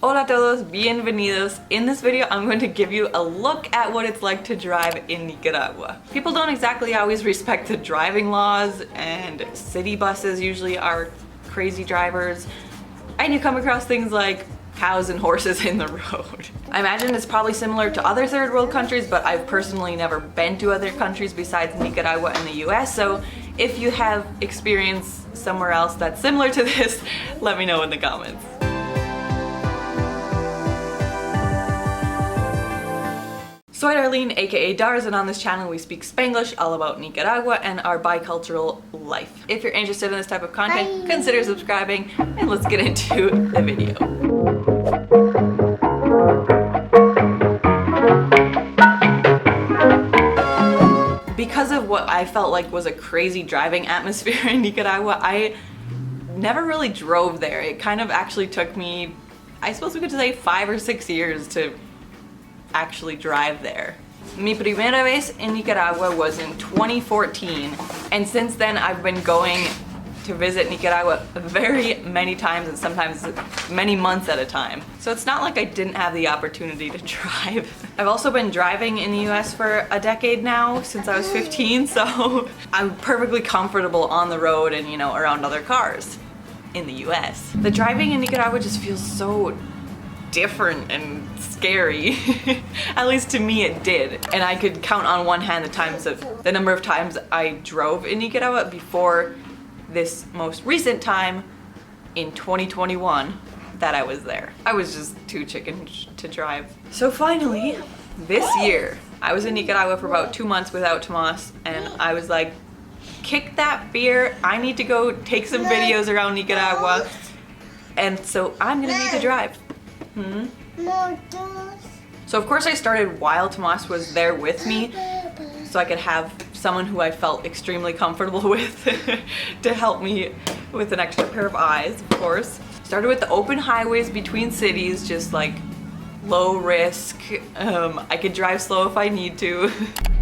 Hola todos, bienvenidos. In this video, I'm going to give you a look at what it's like to drive in Nicaragua. People don't exactly always respect the driving laws, and city buses usually are crazy drivers. And you come across things like cows and horses in the road. I imagine it's probably similar to other third world countries, but I've personally never been to other countries besides Nicaragua and the US, so if you have experience somewhere else that's similar to this, let me know in the comments. Soy Darlene, aka Darz, and on this channel we speak Spanglish, all about Nicaragua and our bicultural life. If you're interested in this type of content, consider subscribing, and let's get into the video. Because of what I felt like was a crazy driving atmosphere in Nicaragua, I never really drove there. It kind of actually took me, I suppose we could say 5 or 6 years to actually drive there. Mi primera vez in Nicaragua was in 2014, and since then I've been going to visit Nicaragua very many times, and sometimes many months at a time. So it's not like I didn't have the opportunity to drive. I've also been driving in the US for a decade now, since I was 15, so I'm perfectly comfortable on the road and, you know, around other cars in the US. The driving in Nicaragua just feels so different and scary. At least to me it did. And I could count on one hand the number of times I drove in Nicaragua before this most recent time in 2021 that I was there. I was just too chicken to drive. So finally, this year, I was in Nicaragua for about 2 months without Tomas, and I was like, kick that fear, I need to go take some videos around Nicaragua, and so I'm gonna need to drive. So of course I started while Tomas was there with me, so I could have someone who I felt extremely comfortable with to help me with an extra pair of eyes, of course. Started with the open highways between cities, just like low risk. I could drive slow if I need to.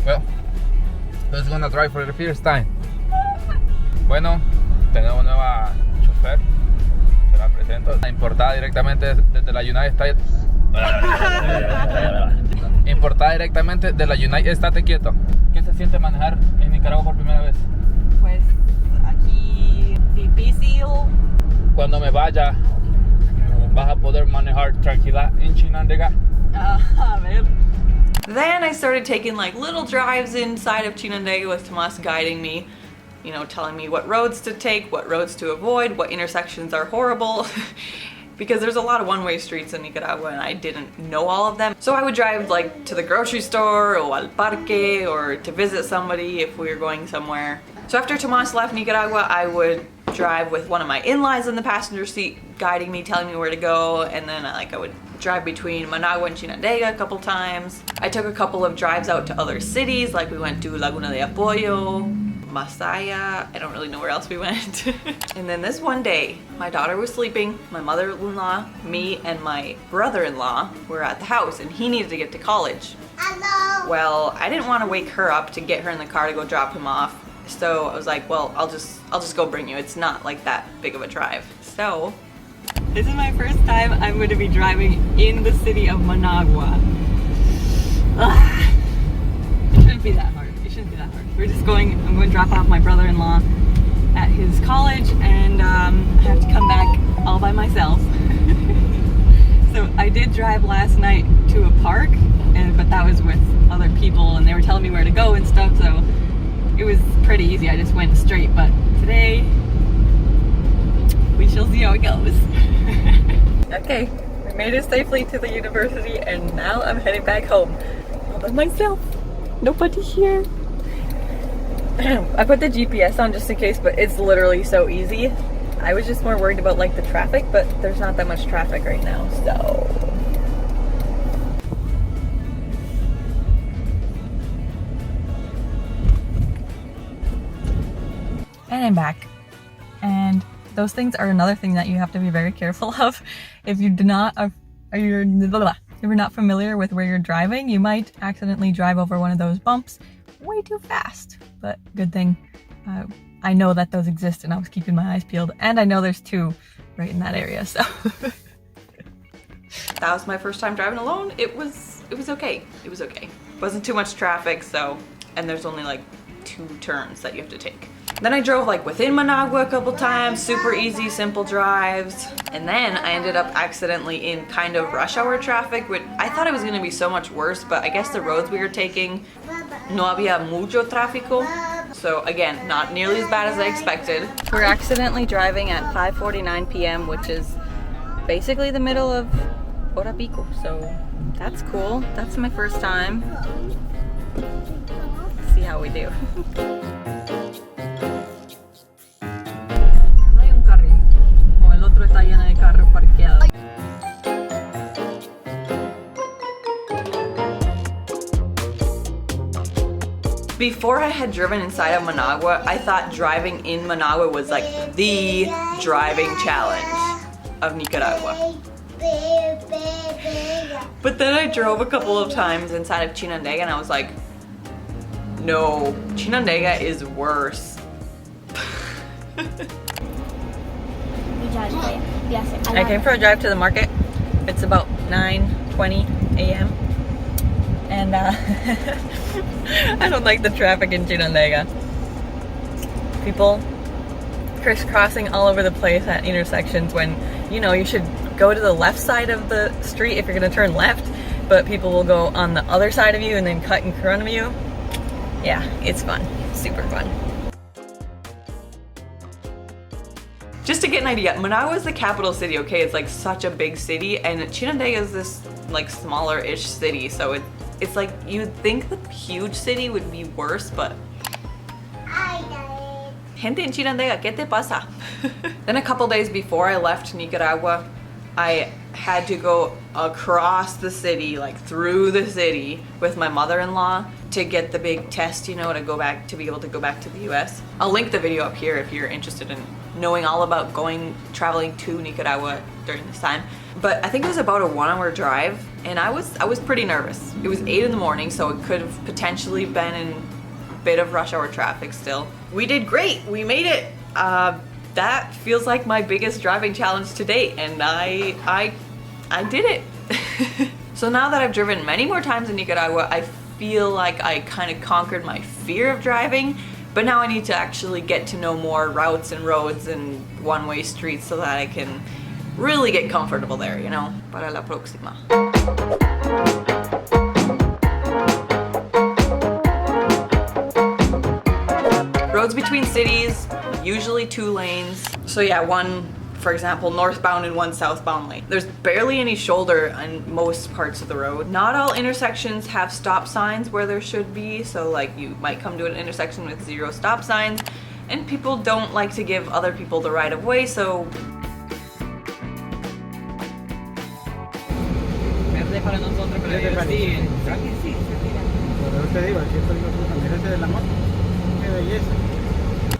Well, who's gonna drive for the first time? Bueno, tenemos nueva chofer. Se la presento. Importada directamente desde la United States. Importada directamente de la United. Estate quieto. ¿Qué se siente manejar en Nicaragua por primera vez? Pues aquí difícil. Cuando me vaya, vas a poder manejar tranquila en Chinandega. A ver. Then I started taking like little drives inside of Chinandega with Tomas guiding me, you know, telling me what roads to take, what roads to avoid, what intersections are horrible. Because there's a lot of one-way streets in Nicaragua and I didn't know all of them. So I would drive like to the grocery store or al parque or to visit somebody if we were going somewhere. So after Tomas left Nicaragua, I would drive with one of my in-laws in the passenger seat, guiding me, telling me where to go, and then I would drive between Managua and Chinandega a couple times. I took a couple of drives out to other cities, like we went to Laguna de Apoyo, Masaya, I don't really know where else we went. And then this one day, my daughter was sleeping, my mother-in-law, me, and my brother-in-law were at the house, and he needed to get to college. Hello. Well, I didn't want to wake her up to get her in the car to go drop him off, so I was like, well, I'll just go bring you. It's not like that big of a drive. So, this is my first time I'm going to be driving in the city of Managua. Ugh. It shouldn't be that hard. It shouldn't be that hard. I'm going to drop off my brother-in-law at his college, and I have to come back all by myself. So I did drive last night to a park, but that was with other people, and they were telling me where to go and stuff, so it was pretty easy. I just went straight, but today we shall see how it goes. Okay, we made it safely to the university, and now I'm heading back home all by myself. Nobody here. I put the GPS on just in case, but it's literally so easy. I was just more worried about like the traffic, but there's not that much traffic right now, so. And I'm back. And those things are another thing that you have to be very careful of. If you you're not familiar with where you're driving, you might accidentally drive over one of those bumps way too fast. But good thing I know that those exist and I was keeping my eyes peeled, and I know there's two right in that area, so. that was my first time driving alone. It was okay. It was okay. Wasn't too much traffic, so, and there's only like 2 turns that you have to take. Then I drove like within Managua a couple times, super easy, simple drives. And then I ended up accidentally in kind of rush hour traffic, which I thought it was gonna be so much worse, but I guess the roads we were taking, no había mucho tráfico. So again, not nearly as bad as I expected. We're accidentally driving at 5:49 p.m., which is basically the middle of hora pico. So that's cool. That's my first time. Let's see how we do. Before I had driven inside of Managua, I thought driving in Managua was like the driving challenge of Nicaragua. But then I drove a couple of times inside of Chinandega and I was like, no, Chinandega is worse. I came for a drive to the market. It's about 9:20 a.m. and I don't like the traffic in Chinandega. People crisscrossing all over the place at intersections when, you know, you should go to the left side of the street if you're gonna turn left, but people will go on the other side of you and then cut in front of you. Yeah, it's fun, super fun. Just to get an idea, Managua is the capital city, okay? It's like such a big city, and Chinandega is this like smaller-ish city, so it's like you'd think the huge city would be worse, but gente en Chinandega, ¿qué te pasa? Then a couple days before I left Nicaragua, I had to go across the city, like through the city, with my mother-in-law to get the big test, you know, to be able to go back to the US. I'll link the video up here if you're interested in knowing all about traveling to Nicaragua during this time. But I think it was about a 1-hour drive, and I was pretty nervous. It was 8 in the morning, so it could have potentially been in a bit of rush hour traffic still. We did great, we made it. That feels like my biggest driving challenge to date, and I did it. So now that I've driven many more times in Nicaragua, I feel like I kind of conquered my fear of driving, but now I need to actually get to know more routes and roads and one-way streets so that I can really get comfortable there, you know? Para la próxima. Roads between cities, usually 2 lanes. So yeah, one, for example, northbound and one southbound lane. There's barely any shoulder on most parts of the road. Not all intersections have stop signs where there should be, so like you might come to an intersection with 0 stop signs, and people don't like to give other people the right of way, so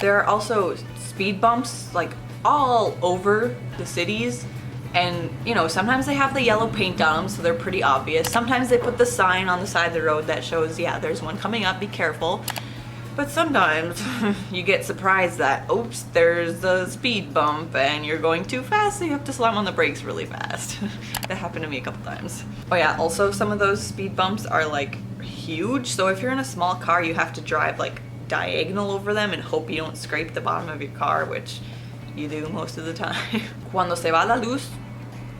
there are also speed bumps like all over the cities, and you know, sometimes they have the yellow paint on them, so they're pretty obvious. Sometimes they put the sign on the side of the road that shows, yeah, there's one coming up, be careful. But sometimes you get surprised that, oops, there's a speed bump and you're going too fast, so you have to slam on the brakes really fast. That happened to me a couple times. Oh yeah, also some of those speed bumps are like huge, so if you're in a small car, you have to drive like diagonal over them and hope you don't scrape the bottom of your car, which you do most of the time. Cuando se va la luz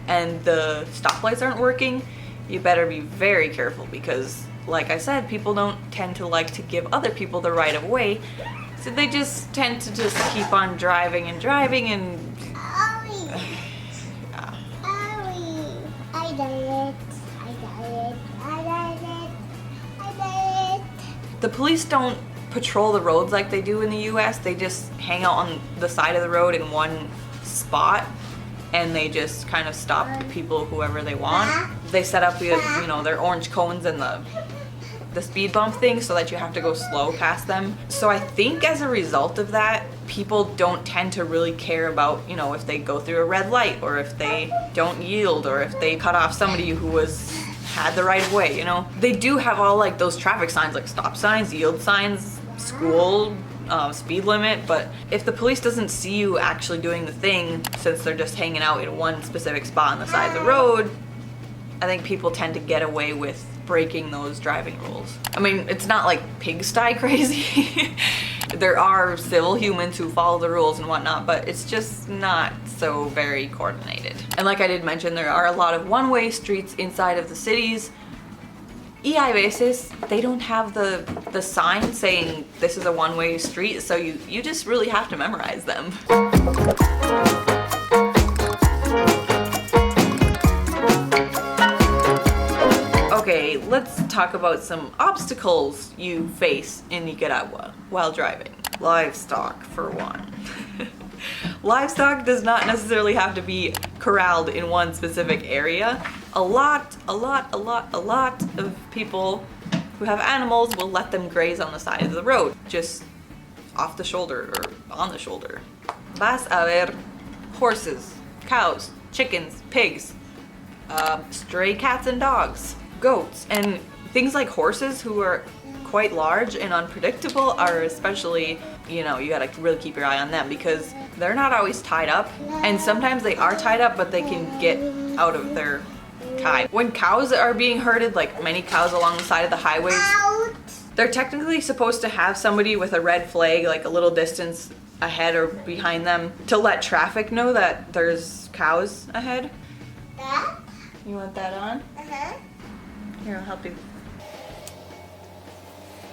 and the stoplights aren't working, you better be very careful because, like I said, people don't tend to like to give other people the right of way, so they just tend to just keep on driving and driving and... yeah. I did it. The police don't patrol the roads like they do in the US. They just hang out on the side of the road in one spot and they just kind of stop people, whoever they want. They set up, you know, their orange cones and the speed bump thing so that you have to go slow past them. So I think as a result of that, people don't tend to really care about, you know, if they go through a red light or if they don't yield or if they cut off somebody who had the right of way, you know. They do have all like those traffic signs like stop signs, yield signs, school, speed limit, but if the police doesn't see you actually doing the thing, since they're just hanging out in one specific spot on the side of the road, I think people tend to get away with breaking those driving rules. I mean, it's not like pigsty crazy. There are civil humans who follow the rules and whatnot, but it's just not so very coordinated. And like I did mention, there are a lot of one-way streets inside of the cities. Y a veces, they don't have the sign saying this is a one-way street, so you just really have to memorize them. Okay, let's talk about some obstacles you face in Nicaragua while driving. Livestock, for one. Livestock does not necessarily have to be corralled in one specific area. A lot of people who have animals will let them graze on the side of the road, just off the shoulder or on the shoulder. Vas a ver horses, cows, chickens, pigs, stray cats and dogs, goats, and things like horses who are quite large and unpredictable are especially, you know, you gotta really keep your eye on them because they're not always tied up, and sometimes they are tied up but they can get out of their tie. When cows are being herded, like many cows along the side of the highways, they're technically supposed to have somebody with a red flag like a little distance ahead or behind them to let traffic know that there's cows ahead. You want that on? Here, I'll help you.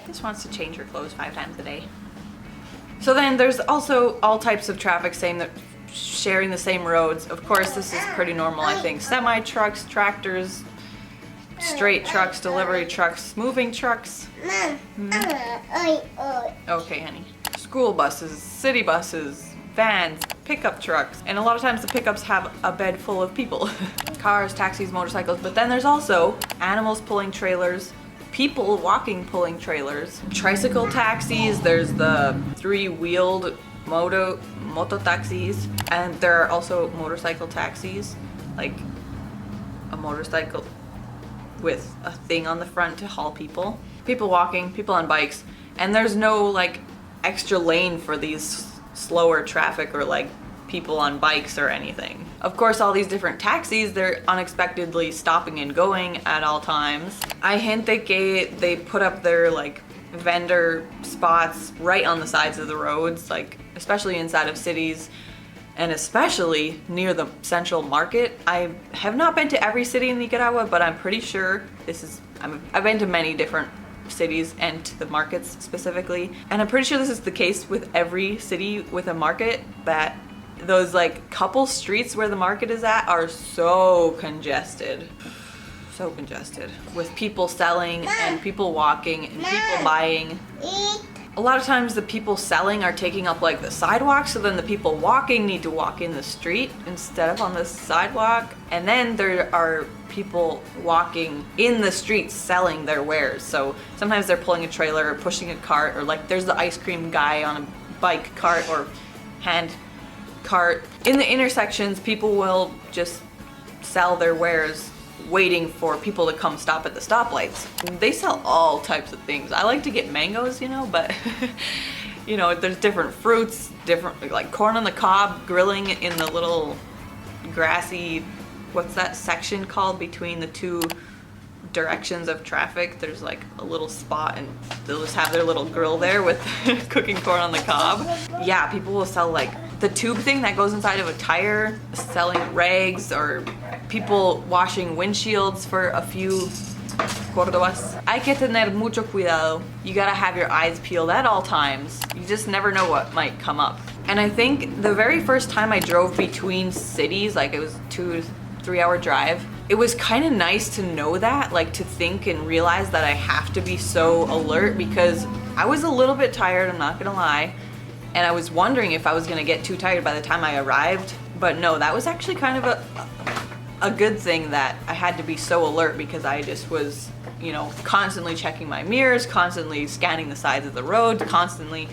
Just wants to change her clothes 5 times a day. So then there's also all types of traffic saying that sharing the same roads. Of course, this is pretty normal, I think. Semi-trucks, tractors, straight trucks, delivery trucks, moving trucks. Okay, honey. School buses, city buses, vans, pickup trucks, and a lot of times the pickups have a bed full of people. Cars, taxis, motorcycles, but then there's also animals pulling trailers, people walking pulling trailers, tricycle taxis, there's the 3-wheeled moto taxis, and there are also motorcycle taxis, like a motorcycle with a thing on the front to haul people. People walking, people on bikes, and there's no like extra lane for these slower traffic or like people on bikes or anything. Of course, all these different taxis, they're unexpectedly stopping and going at all times. Hay gente que they put up their like vendor spots right on the sides of the roads, like especially inside of cities and especially near the central market. I have not been to every city in Nicaragua, but I'm pretty sure I've been to many different cities and to the markets specifically, and I'm pretty sure this is the case with every city with a market, that those like couple streets where the market is at are so congested with people selling and people walking and people buying. A lot of times the people selling are taking up like the sidewalk, so then the people walking need to walk in the street instead of on the sidewalk, and then there are people walking in the streets selling their wares. So sometimes they're pulling a trailer or pushing a cart, or like there's the ice cream guy on a bike cart or hand cart. In the intersections, people will just sell their wares waiting for people to come stop at the stoplights. They sell all types of things. I like to get mangoes, you know, but you know, there's different fruits, different like corn on the cob, grilling in the little grassy, what's that section called between the two directions of traffic? There's like a little spot and they'll just have their little grill there with cooking corn on the cob. Yeah, people will sell like the tube thing that goes inside of a tire, selling rags, or people washing windshields for a few Cordobas. Hay que tener mucho cuidado. You gotta have your eyes peeled at all times. You just never know what might come up. And I think the very first time I drove between cities, like it was 2 to 3 hour drive, it was kind of nice to know that, like to think and realize that I have to be so alert, because I was a little bit tired, I'm not gonna lie, and I was wondering if I was gonna get too tired by the time I arrived. But no, that was actually kind of a good thing that I had to be so alert, because I just was, you know, constantly checking my mirrors, constantly scanning the sides of the road, constantly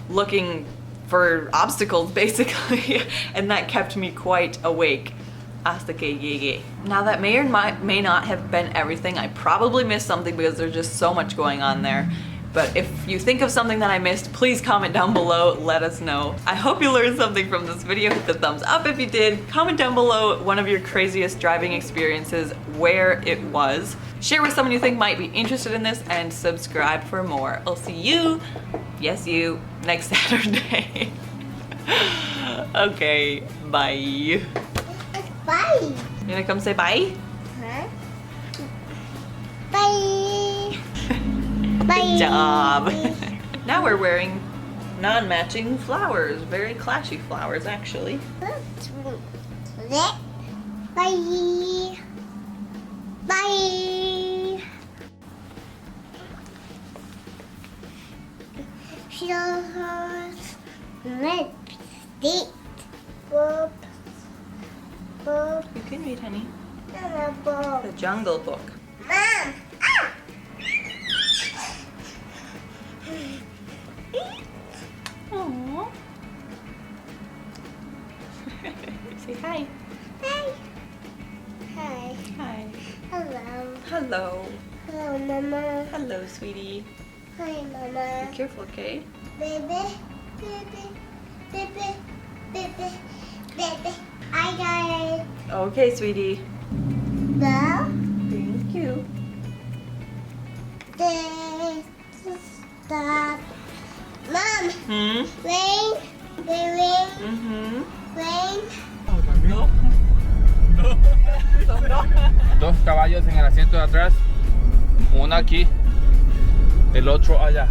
looking for obstacles basically, and that kept me quite awake. Hasta que llegué. Now that may not have been everything. I probably missed something because there's just so much going on there. But if you think of something that I missed, please comment down below, let us know. I hope you learned something from this video. Hit the thumbs up if you did. Comment down below one of your craziest driving experiences, where it was. Share with someone you think might be interested in this, and subscribe for more. I'll see you, yes you, next Saturday. Okay, bye. Bye. You gonna come say bye? Huh? Bye. Bye. Good job. Now we're wearing non-matching flowers. Very clashy flowers, actually. Bye. Bye. Flowers. Lipstick. Boop. Boop. You can read, honey. Boop. The Jungle Book. Mom. Aww. Say hi. Hi. Hi. Hi. Hello. Hello. Hello, Mama. Hello, sweetie. Hi, Mama. Be careful, okay? Baby. Baby. Baby. Baby. Baby. I got it. Okay, sweetie. The. Thank you. This. Stop. Mom. Hmm? Rain. Rain. Mm-hmm. Rain. No. Dos caballos en el asiento de atrás, uno aquí, el otro allá.